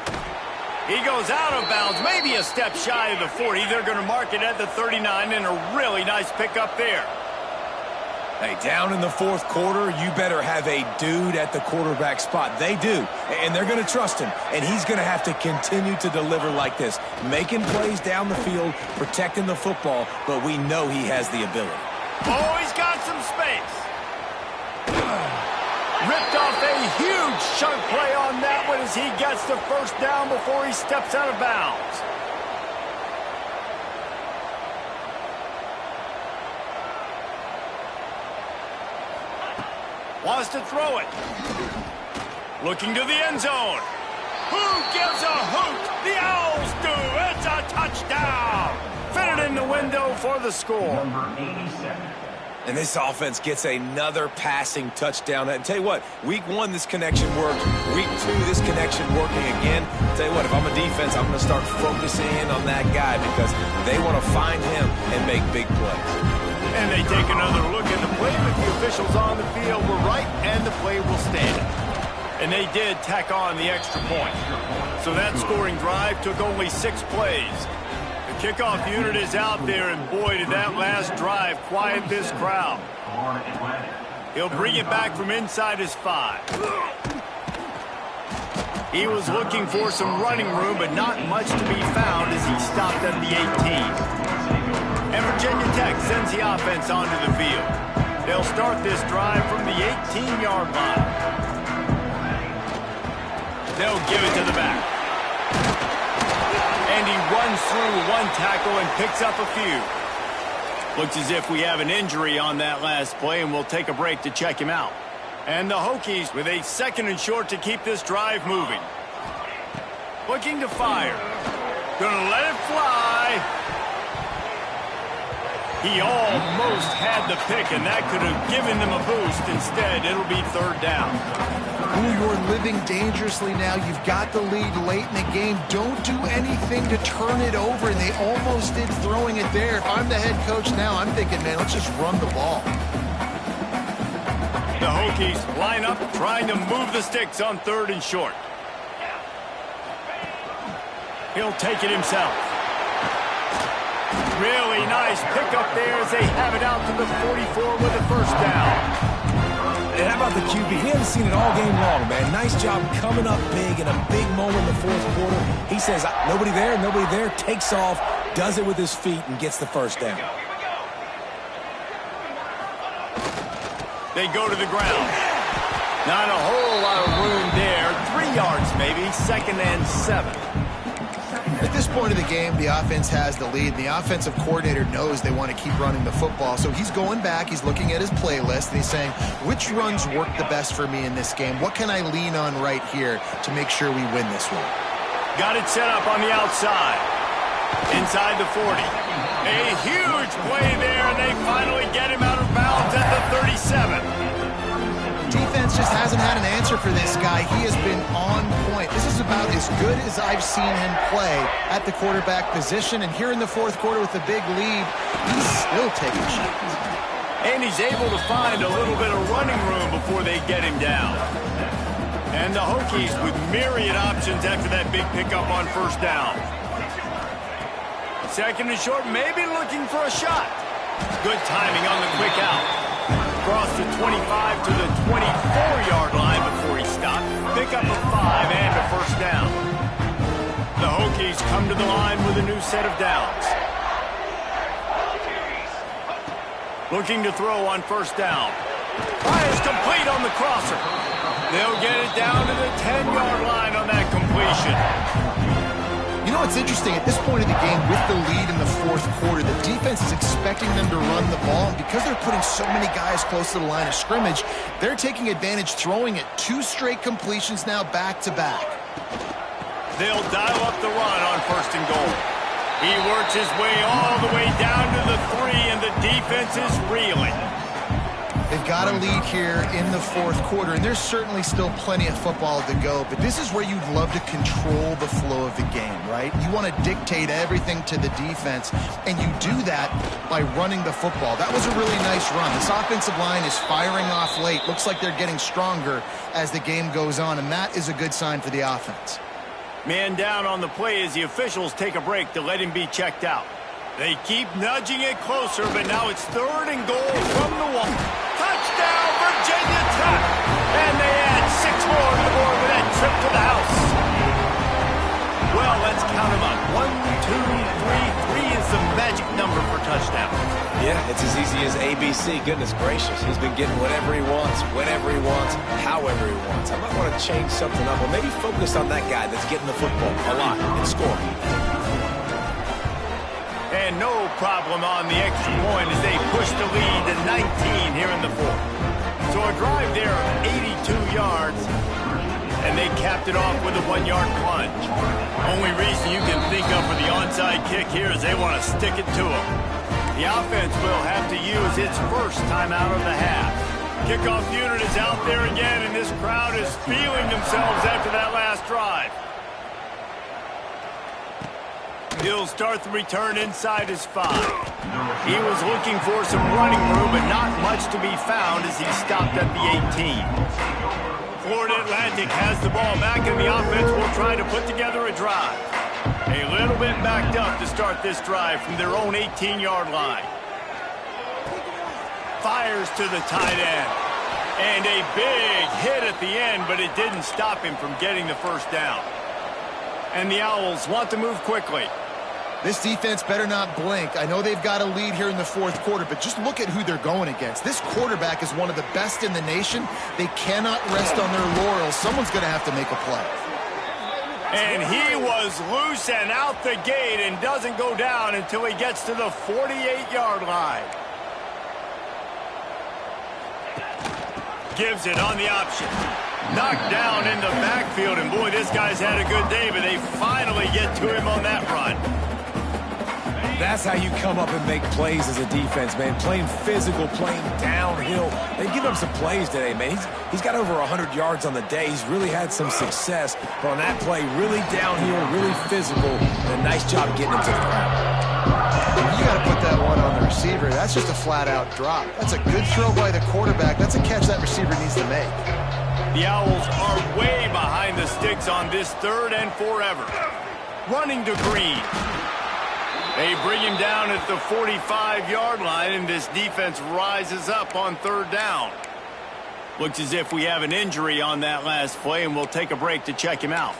[SPEAKER 1] He goes out of bounds, maybe a step shy of the 40. They're going to mark it at the 39, and a really nice pickup there.
[SPEAKER 2] Hey, down in the fourth quarter, you better have a dude at the quarterback spot. They do, and they're going to trust him, and he's going to have to continue to deliver like this, making plays down the field, protecting the football, but we know he has the ability.
[SPEAKER 1] Oh, he's got some space. Ripped off a huge chunk play on that one as he gets the first down before he steps out of bounds. Wants to throw it. Looking to the end zone. Who gives a hoot? The Owls do. It's a touchdown. Fit it in the window for the score.
[SPEAKER 5] Number 87.
[SPEAKER 2] And this offense gets another passing touchdown. And tell you what, week 1, this connection worked. Week 2, this connection working again. Tell you what, if I'm a defense, I'm going to start focusing in on that guy because they want to find him and make big plays.
[SPEAKER 1] And they take another look at the play, but the officials on the field were right, and the play will stand. And they did tack on the extra point. So that scoring drive took only 6 plays. The kickoff unit is out there, and boy, did that last drive quiet this crowd. He'll bring it back from inside his 5. He was looking for some running room, but not much to be found as he stopped at the 18. And Virginia Tech sends the offense onto the field. They'll start this drive from the 18-yard line. They'll give it to the back. And he runs through one tackle and picks up a few. Looks as if we have an injury on that last play, and we'll take a break to check him out. And the Hokies with a 2nd and short to keep this drive moving. Looking to fire. Gonna let it fly. He almost had the pick, and that could have given them a boost. Instead, it'll be third down.
[SPEAKER 3] Ooh, you're living dangerously now. You've got the lead late in the game. Don't do anything to turn it over, and they almost did throwing it there. If I'm the head coach now, I'm thinking, man, let's just run the ball.
[SPEAKER 1] The Hokies line up, trying to move the sticks on 3rd and short. He'll take it himself. Really nice pickup there as they have it out to the 44 with a first down.
[SPEAKER 2] And how about the QB? He hasn't seen it all game long, man. Nice job coming up big in a big moment in the 4th quarter. He says, nobody there, takes off, does it with his feet, and gets the first down.
[SPEAKER 1] They go to the ground. Not a whole lot of room there. 3 yards maybe, 2nd and 7.
[SPEAKER 3] At this point of the game, the offense has the lead. The offensive coordinator knows they want to keep running the football. So he's going back, he's looking at his playlist, and he's saying, which runs work the best for me in this game? What can I lean on right here to make sure we win this one?
[SPEAKER 1] Got it set up on the outside. Inside the 40. A huge play there, and they finally get him out of bounds at the 37.
[SPEAKER 3] Defense just hasn't had an answer for this guy. He has been on point. This is about as good as I've seen him play at the quarterback position. And here in the 4th quarter with a big lead, he's still taking shots.
[SPEAKER 1] And he's able to find a little bit of running room before they get him down. And the Hokies with myriad options after that big pickup on 1st down. 2nd and short, maybe looking for a shot. Good timing on the quick out. Across the 25 to the 24-yard line before he stopped. Pick up a 5 and a first down. The Hokies come to the line with a new set of downs. Looking to throw on 1st down. Fires complete on the crosser. They'll get it down to the 10-yard line on that completion.
[SPEAKER 3] You know what's interesting? At this point of the game, with the lead in the 4th quarter, the defense is expecting them to run the ball. And because they're putting so many guys close to the line of scrimmage, they're taking advantage, throwing it 2 straight completions now back-to-back.
[SPEAKER 1] They'll dial up the run on 1st and goal. He works his way all the way down to the 3, and the defense is reeling.
[SPEAKER 3] They've got a lead here in the 4th quarter, and there's certainly still plenty of football to go, but this is where you'd love to control the flow of the game, right? You want to dictate everything to the defense, and you do that by running the football. That was a really nice run. This offensive line is firing off late. Looks like they're getting stronger as the game goes on, and that is a good sign for the offense.
[SPEAKER 1] Man down on the play as the officials take a break to let him be checked out. They keep nudging it closer, but now it's 3rd and goal from the wall. Touchdown, Virginia Tech! And they add 6 more to the board with that trip to the house. Well, let's count them up. 1, 2, 3. 3 is the magic number for touchdowns.
[SPEAKER 2] Yeah, it's as easy as ABC. Goodness gracious. He's been getting whatever he wants, whenever he wants, however he wants. I might want to change something up, or maybe focus on that guy that's getting the football a lot and scoring.
[SPEAKER 1] And no problem on the extra point as they push the lead to 19 here in the 4th. So a drive there of 82 yards, and they capped it off with a 1-yard plunge. Only reason you can think of for the onside kick here is they want to stick it to them. The offense will have to use its first timeout of the half. Kickoff unit is out there again, and this crowd is feeling themselves after that last drive. He'll start the return inside his 5. He was looking for some running room, but not much to be found as he stopped at the 18. Florida Atlantic has the ball back, and the offense will try to put together a drive. A little bit backed up to start this drive from their own 18-yard line. Fires to the tight end. And a big hit at the end, but it didn't stop him from getting the first down. And the Owls want to move quickly.
[SPEAKER 3] This defense better not blink. I know they've got a lead here in the 4th quarter, but just look at who they're going against. This quarterback is one of the best in the nation. They cannot rest on their laurels. Someone's going to have to make a play.
[SPEAKER 1] And he was loose and out the gate and doesn't go down until he gets to the 48-yard line. Gives it on the option. Knocked down in the backfield, and boy, this guy's had a good day, but they finally get to him on that run.
[SPEAKER 2] That's how you come up and make plays as a defense, man. Playing physical, playing downhill. They give him some plays today, man. He's got over 100 yards on the day. He's really had some success. But on that play, really downhill, really physical, and a nice job getting him to the ground.
[SPEAKER 3] You got to put that one on the receiver. That's just a flat-out drop. That's a good throw by the quarterback. That's a catch that receiver needs to make.
[SPEAKER 1] The Owls are way behind the sticks on this 3rd and forever. Running to Green. They bring him down at the 45-yard line, and this defense rises up on 3rd down. Looks as if we have an injury on that last play, and we'll take a break to check him out.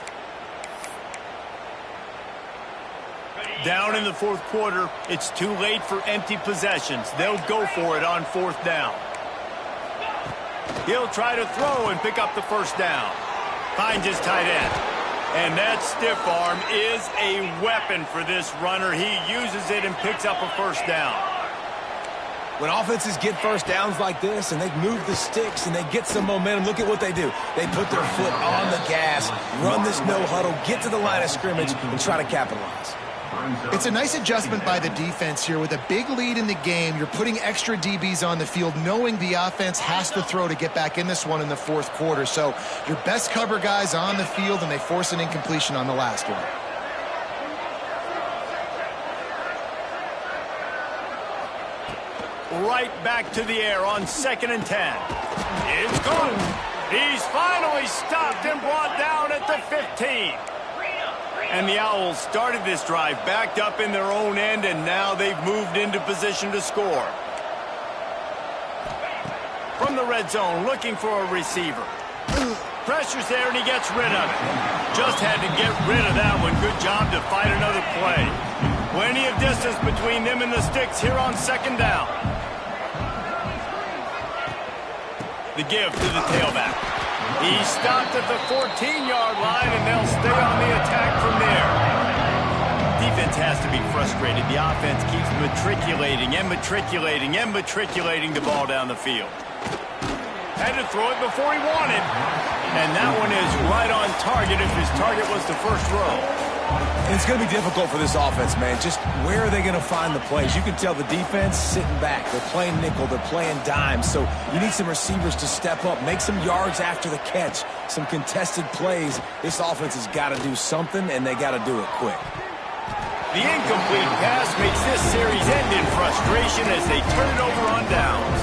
[SPEAKER 1] Down in the 4th quarter, it's too late for empty possessions. They'll go for it on 4th down. He'll try to throw and pick up the 1st down. Finds his tight end. And that stiff arm is a weapon for this runner. He uses it and picks up a 1st down.
[SPEAKER 2] When offenses get 1st downs like this and they move the sticks and they get some momentum, look at what they do. They put their foot on the gas, run this no huddle, get to the line of scrimmage, and try to capitalize.
[SPEAKER 3] It's a nice adjustment by the defense here. With a big lead in the game, you're putting extra DBs on the field, knowing the offense has to throw to get back in this one in the 4th quarter. So your best cover guys on the field, and they force an incompletion on the last one.
[SPEAKER 1] Right back to the air on 2nd and 10. It's good. He's finally stopped and brought down at the 15. And the Owls started this drive backed up in their own end, and now they've moved into position to score. From the red zone, looking for a receiver. Pressure's there, and he gets rid of it. Just had to get rid of that one. Good job to fight another play. Plenty of distance between them and the sticks here on 2nd down. The give to the tailback. He stopped at the 14-yard line, and they'll stay on the attack from there. Defense has to be frustrated. The offense keeps matriculating the ball down the field. Had to throw it before he wanted. And that one is right on target if his target was the 1st row.
[SPEAKER 2] And it's going to be difficult for this offense, man. Just where are they going to find the plays? You can tell the defense sitting back. They're playing nickel. They're playing dime. So you need some receivers to step up, make some yards after the catch, some contested plays. This offense has got to do something, and they got to do it quick.
[SPEAKER 1] The incomplete pass makes this series end in frustration as they turn it over on downs.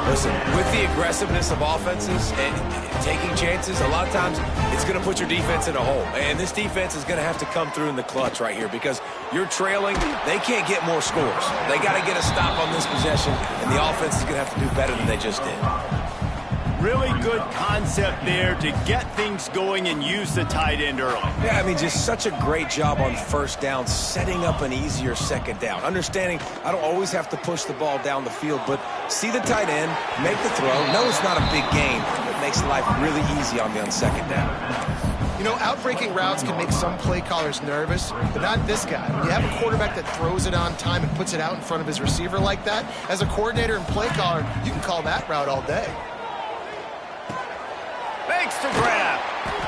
[SPEAKER 2] Listen, with the aggressiveness of offenses and taking chances, a lot of times it's going to put your defense in a hole. And this defense is going to have to come through in the clutch right here because you're trailing. They can't get more scores. They got to get a stop on this possession, and the offense is going to have to do better than they just did.
[SPEAKER 1] Really good concept there to get things going and use the tight end early.
[SPEAKER 2] Yeah, I mean, just such a great job on 1st down, setting up an easier 2nd down. Understanding I don't always have to push the ball down the field, but see the tight end, make the throw. No, it's not a big game. It makes life really easy on me on 2nd down.
[SPEAKER 3] You know, out-breaking routes can make some play callers nervous, but not this guy. When you have a quarterback that throws it on time and puts it out in front of his receiver like that, as a coordinator and play caller, you can call that route all day.
[SPEAKER 1] Fakes to grab.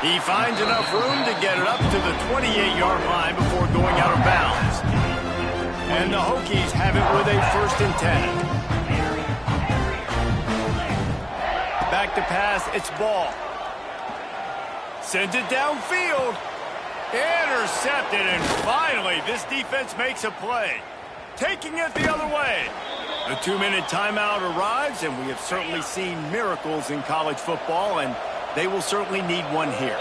[SPEAKER 1] He finds enough room to get it up to the 28-yard line before going out of bounds. And the Hokies have it with a 1st and 10. Back to pass, it's Ball. Sends it downfield. Intercepted, and finally this defense makes a play. Taking it the other way. The 2-minute timeout arrives, and we have certainly seen miracles in college football, and they will certainly need one here.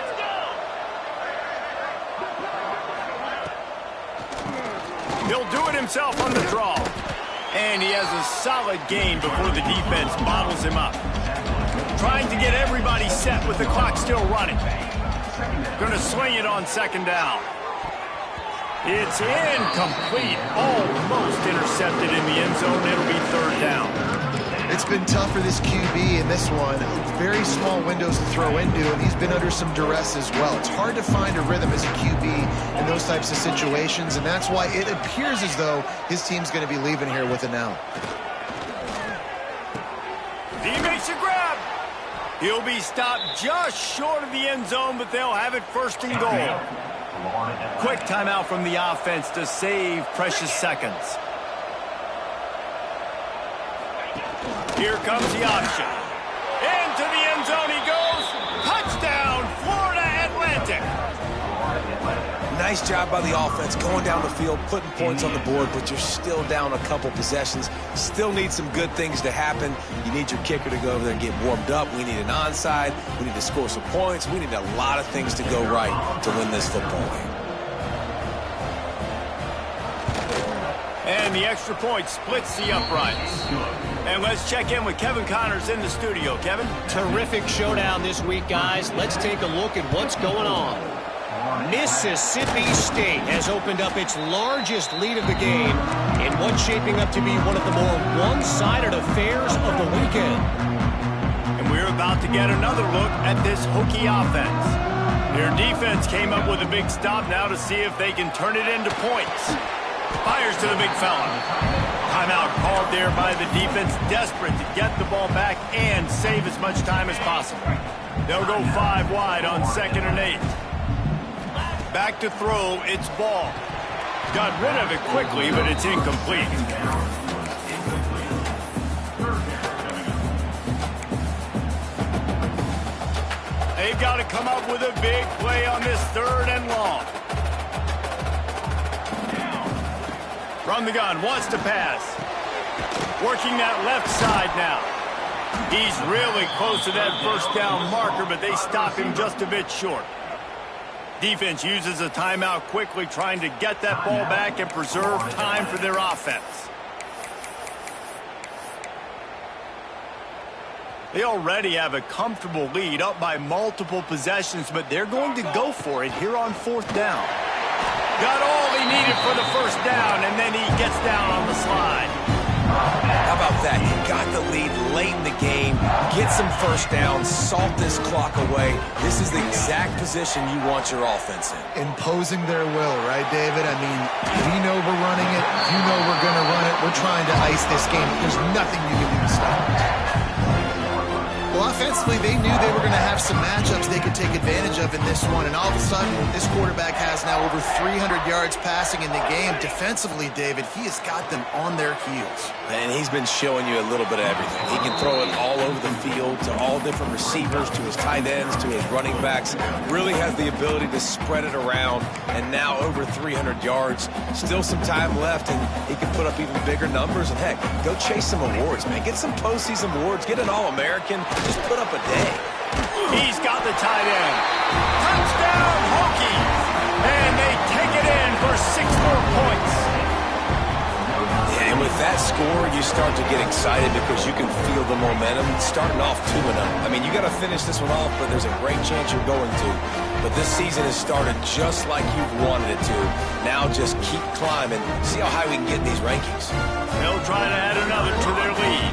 [SPEAKER 1] He'll do it himself on the draw. And he has a solid gain before the defense bottles him up. Trying to get everybody set with the clock still running. Going to swing it on 2nd down. It's incomplete. Almost intercepted in the end zone. It'll be 3rd down.
[SPEAKER 3] It's been tough for this QB in this one. Very small windows to throw into, and he's been under some duress as well. It's hard to find a rhythm as a QB in those types of situations, and that's why it appears as though his team's going to be leaving here with an out.
[SPEAKER 1] He makes a grab. He'll be stopped just short of the end zone, but they'll have it 1st and goal. Quick timeout from the offense to save precious seconds. Here comes the option. Into the end zone he goes. Touchdown, Florida Atlantic.
[SPEAKER 2] Nice job by the offense going down the field, putting points on the board, but you're still down a couple possessions. Still need some good things to happen. You need your kicker to go over there and get warmed up. We need an onside. We need to score some points. We need a lot of things to go right to win this football game.
[SPEAKER 1] And the extra point splits the uprights. And let's check in with Kevin Connors in the studio. Kevin?
[SPEAKER 4] Terrific showdown this week, guys. Let's take a look at what's going on. Mississippi State has opened up its largest lead of the game in what's shaping up to be one of the more one-sided affairs of the weekend.
[SPEAKER 1] And we're about to get another look at this Hokie offense. Their defense came up with a big stop now to see if they can turn it into points. Fires to the big fella. Timeout called there by the defense, desperate to get the ball back and save as much time as possible. They'll go 5 wide on 2nd and 8. Back to throw, it's ball. Got rid of it quickly, but it's incomplete. They've got to come up with a big play on this 3rd and long. From the gun, wants to pass. Working that left side now. He's really close to that first down marker, but they stop him just a bit short. Defense uses a timeout quickly, trying to get that ball back and preserve time for their offense. They already have a comfortable lead, up by multiple possessions, but they're going to go for it here on 4th down. Got all he needed for the first down, and then he gets down on the slide.
[SPEAKER 2] How about that? You got the lead late in the game. Get some first downs. Salt this clock away. This is the exact position you want your offense in.
[SPEAKER 3] Imposing their will, right, David? I mean, we know we're running it. You know we're going to run it. We're trying to ice this game. There's nothing you can do to stop it. Well, offensively, they knew they were going to have some matchups they could take advantage of in this one, and all of a sudden, this quarterback has now over 300 yards passing in the game. Defensively, David, he has got them on their heels.
[SPEAKER 2] And he's been showing you a little bit of everything. He can throw it all over the field to all different receivers, to his tight ends, to his running backs. Really has the ability to spread it around, and now over 300 yards. Still some time left, and he can put up even bigger numbers. And, heck, go chase some awards, man. Get some postseason awards. Get an All-American. Just put up a day.
[SPEAKER 1] He's got the tight end. Touchdown, Hokies! And they take it in for 6 more points.
[SPEAKER 2] Yeah, and with that score, you start to get excited because you can feel the momentum starting off 2-0. I mean, you got to finish this one off, but there's a great chance you're going to. But this season has started just like you've wanted it to. Now just keep climbing. See how high we can get in these rankings.
[SPEAKER 1] They'll try to add another to their lead.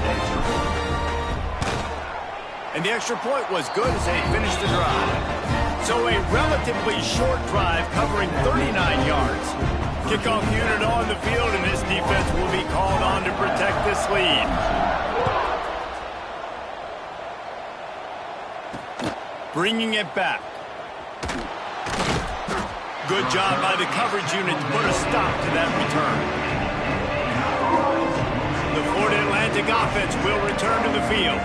[SPEAKER 1] And the extra point was good as they finished the drive. So a relatively short drive covering 39 yards. Kickoff unit on the field, and this defense will be called on to protect this lead. Bringing it back. Good job by the coverage unit to put a stop to that return. The Florida Atlantic offense will return to the field.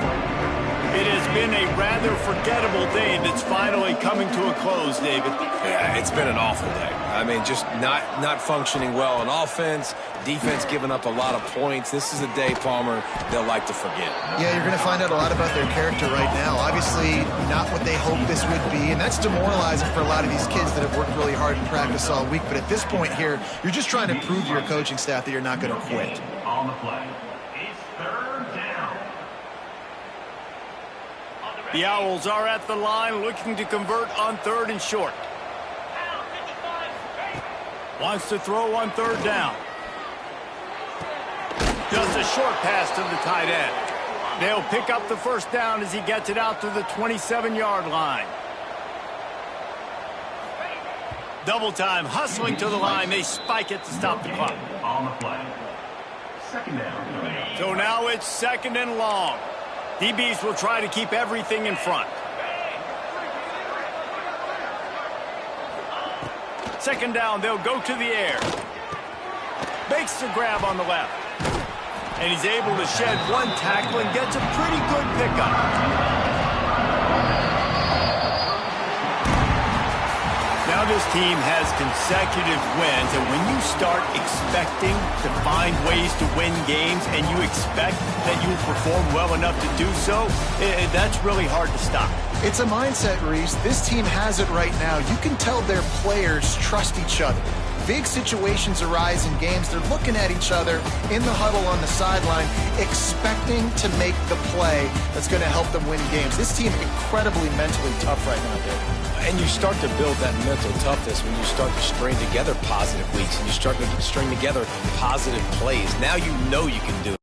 [SPEAKER 1] It has been a rather forgettable day that's finally coming to a close, David.
[SPEAKER 2] Yeah, it's been an awful day. I mean, just not functioning well on offense, defense giving up a lot of points. This is a day, Palmer, they'll like to forget.
[SPEAKER 3] Yeah, you're going to find out a lot about their character right now. Obviously, not what they hoped this would be, and that's demoralizing for a lot of these kids that have worked really hard in practice all week. But at this point here, you're just trying to prove to your coaching staff that you're not going to quit.
[SPEAKER 5] On the play. It's 3rd down.
[SPEAKER 1] The Owls are at the line looking to convert on 3rd and short. Wants to throw on 3rd down. Just a short pass to the tight end. They'll pick up the first down as he gets it out to the 27-yard line. Double time, hustling to the line. They spike it to stop the clock.
[SPEAKER 5] On the play. 2nd down.
[SPEAKER 1] So now it's 2nd and long. DBs will try to keep everything in front. Second down, they'll go to the air. Makes the grab on the left. And he's able to shed one tackle and gets a pretty good pickup. Now this team has consecutive wins, and when you start expecting to find ways to win games and you expect that you will perform well enough to do so, that's really hard to stop.
[SPEAKER 3] It's a mindset, Reese. This team has it right now. You can tell their players trust each other. Big situations arise in games. They're looking at each other in the huddle on the sideline, expecting to make the play that's going to help them win games. This team incredibly mentally tough right now, Dave.
[SPEAKER 2] And you start to build that mental toughness when you start to string together positive weeks and you start to string together positive plays. Now you know you can do it.